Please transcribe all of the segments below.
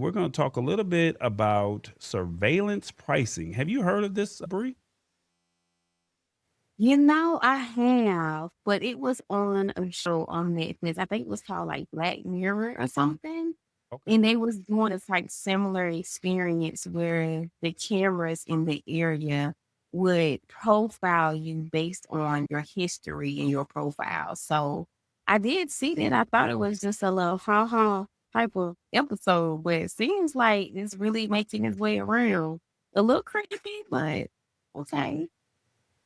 we're going to talk a little bit about surveillance pricing. Have you heard of this, Bree? I have, but it was on a show on Netflix. I think it was called like Black Mirror or something. Okay. And they was doing this like similar experience where the cameras in the area would profile you based on your history and your profile. So I did see that. I thought it was just a little ha type of episode, but it seems like it's really making its way around. A little creepy, but okay.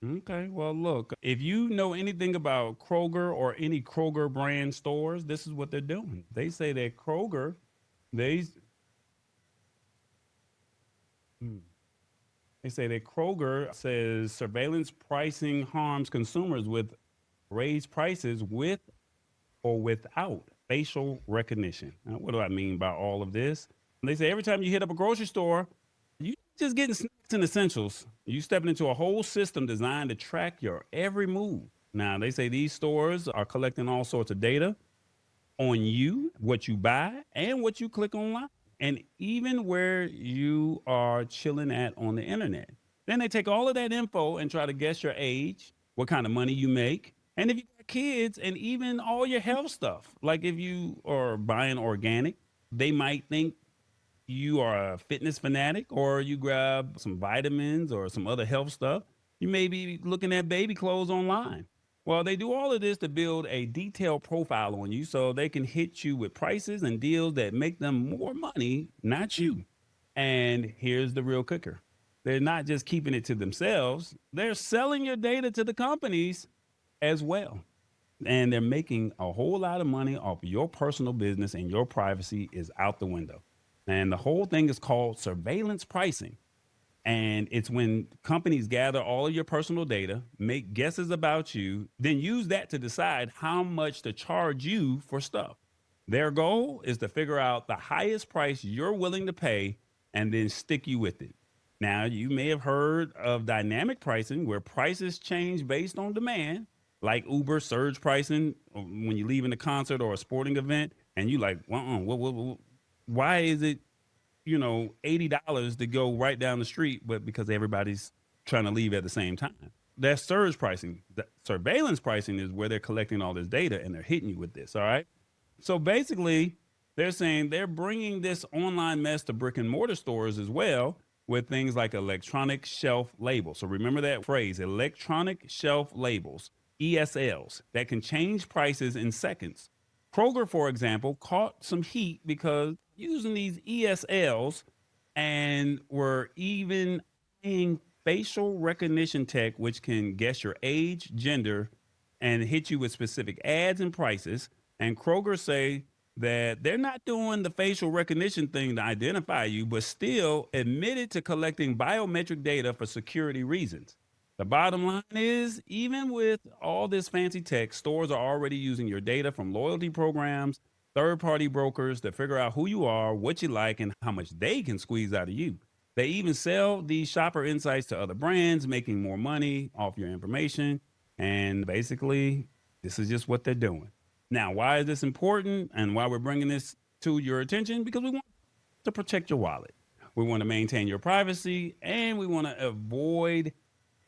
Okay. Well, look, if you know anything about Kroger or any Kroger brand stores, this is what they're doing. They say that Kroger, they mm, they say that Kroger says surveillance pricing harms consumers with raised prices with or without facial recognition. Now, what do I mean by all of this? They say every time you hit up a grocery store, you just getting snacks and essentials. You stepping into a whole system designed to track your every move. Now, they say these stores are collecting all sorts of data on you, what you buy, and what you click online, and even where you are chilling at on the internet. Then they take all of that info and try to guess your age, what kind of money you make, and if you got kids, and even all your health stuff. Like if you are buying organic, they might think you are a fitness fanatic or you grab some vitamins or some other health stuff. You may be looking at baby clothes online. Well, they do all of this to build a detailed profile on you so they can hit you with prices and deals that make them more money, not you. And here's the real kicker, they're not just keeping it to themselves, they're selling your data to the companies as well. And they're making a whole lot of money off your personal business, and your privacy is out the window. And the whole thing is called surveillance pricing. And it's when companies gather all of your personal data, make guesses about you, then use that to decide how much to charge you for stuff. Their goal is to figure out the highest price you're willing to pay and then stick you with it. Now, you may have heard of dynamic pricing where prices change based on demand, like Uber surge pricing when you leave in a concert or a sporting event, and you like, why is it $80 to go right down the street, but because everybody's trying to leave at the same time. That's surge pricing. The surveillance pricing is where they're collecting all this data and they're hitting you with this. All right. So basically, they're saying they're bringing this online mess to brick and mortar stores as well with things like electronic shelf labels. So remember that phrase, electronic shelf labels, ESLs, that can change prices in seconds. Kroger, for example, caught some heat because using these ESLs and were even paying facial recognition tech, which can guess your age, gender, and hit you with specific ads and prices. And Kroger say that they're not doing the facial recognition thing to identify you, but still admitted to collecting biometric data for security reasons. The bottom line is, even with all this fancy tech, stores are already using your data from loyalty programs, third party brokers to figure out who you are, what you like, and how much they can squeeze out of you. They even sell these shopper insights to other brands, making more money off your information. And basically, this is just what they're doing. Now, why is this important and why we're bringing this to your attention? Because we want to protect your wallet. We want to maintain your privacy and we want to avoid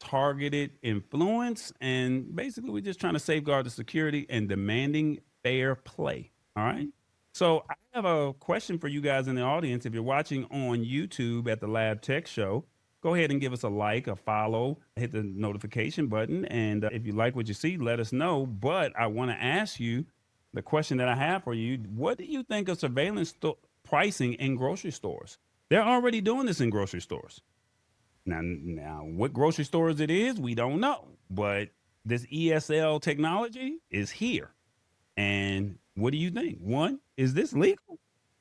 targeted influence. And basically, we're just trying to safeguard the security and demanding fair play. All right. So I have a question for you guys in the audience. If you're watching on YouTube at the Lab Tech Show, go ahead and give us a like, a follow, hit the notification button. And if you like what you see, let us know. But I want to ask you the question that I have for you. What do you think of surveillance pricing in grocery stores? They're already doing this in grocery stores. Now, what grocery stores it is, we don't know. But this ESL technology is here. And what do you think? One, is this legal?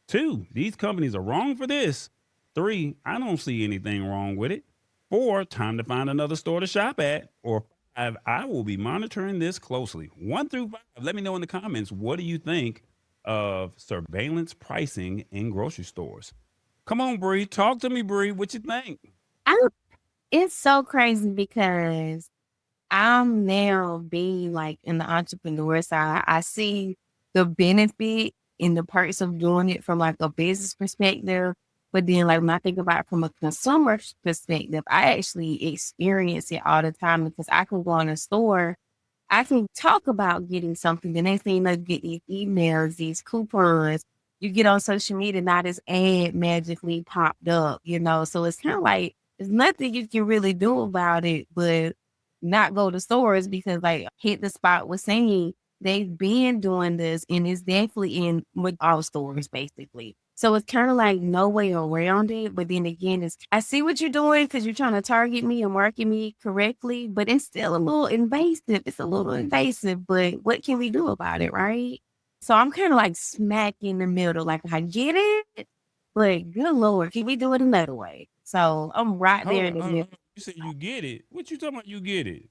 Two, these companies are wrong for this. Three, I don't see anything wrong with it. Four, time to find another store to shop at. Or five, I will be monitoring this closely. One through five, let me know in the comments, what do you think of surveillance pricing in grocery stores? Come on, Bree. Talk to me, Bree. What you think? I don't It's so crazy because I'm now being like in the entrepreneur side. I see the benefit in the perks of doing it from like a business perspective. But then, like when I think about it from a consumer perspective, I actually experience it all the time because I can go in a store, I can talk about getting something. The next thing you know, you get these emails, these coupons. You get on social media, now this ad magically popped up, you know. So it's kind of like there's nothing you can really do about it, but not go to stores because, like, hit the spot was saying they've been doing this, and it's definitely in with all stores basically. So it's kind of like no way around it. But then again, it's I see what you're doing because you're trying to target me and market me correctly, but it's still a little invasive. It's a little invasive, but what can we do about it, right? So I'm kind of like smack in the middle. Like I get it, but good Lord, can we do it another way? So I'm right there Hold in on, the hold on. middle. You said you get it. What you talking about? You get it?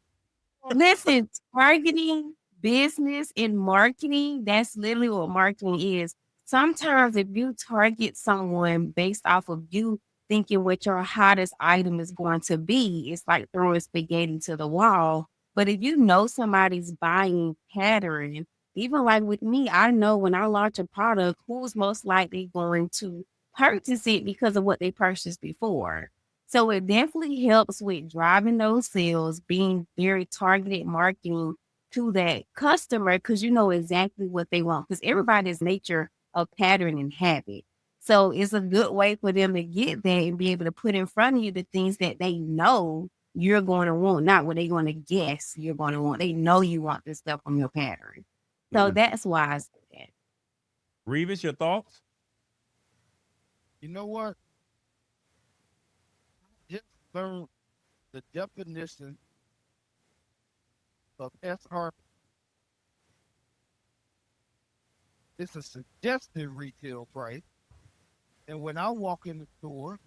Listen, targeting business and marketing, that's literally what marketing is. Sometimes if you target someone based off of you thinking what your hottest item is going to be, it's like throwing spaghetti to the wall. But if you know somebody's buying pattern, even like with me, I know when I launch a product, who's most likely going to purchase it because of what they purchased before. So it definitely helps with driving those sales, being very targeted marketing to that customer because you know exactly what they want. Because everybody's nature of pattern and habit. So it's a good way for them to get that and be able to put in front of you the things that they know you're going to want, not what they're going to guess you're going to want. They know you want this stuff from your pattern. So Mm. that's why I say that. Reavis, your thoughts? You know what? Just learn the definition of SR. It's a suggested retail price. And when I walk in the store,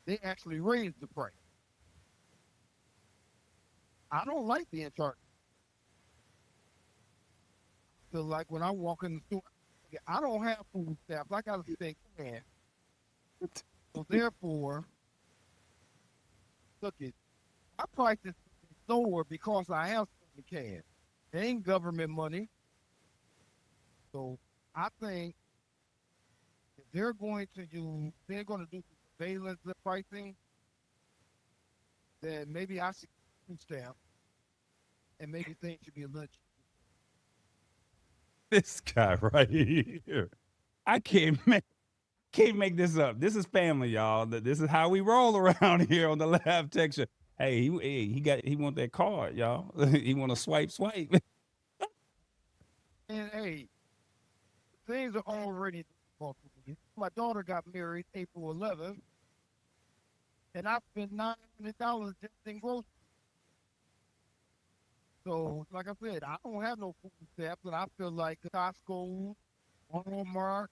they actually raise the price. I don't like being charged. So like when I walk in the store, I don't have food stamps. I gotta think, man. So therefore, look it, my price is lower because I have something cash. It ain't government money. So I think if they're going to do surveillance of pricing, then maybe I should food stamp and maybe things should be a little. This guy right here. I can't make this up. This is family, y'all. This is how we roll around here on the Lab Tech Show. Hey, he want that card, y'all. He want to swipe. And hey, things are already difficult for me. My daughter got married April 11th, and I spent $900 just in groceries. So, like I said, I don't have no food stamps, and I feel like Costco, Walmart,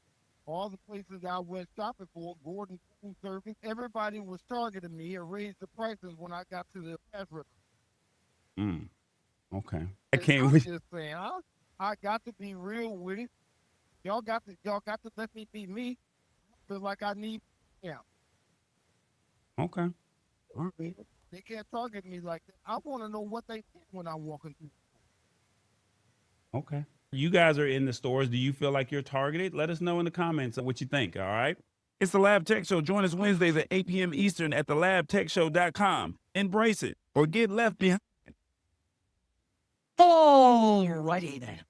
all the places I went shopping for, Gordon Food Service, everybody was targeting me and raised the prices when I got to the cash register. Mm, okay. I And can't I'm wait. just saying, I got to be real with it. Y'all got to let me be me. I feel like I need, yeah. Okay. All right. They can't target me like that. I want to know what they think when I'm walking through. Okay. You guys are in the stores. Do you feel like you're targeted? Let us know in the comments what you think. All right. It's the Lab Tech Show. Join us Wednesdays at 8 p.m. Eastern at thelabtechshow.com. Embrace it or get left behind. Alrighty then.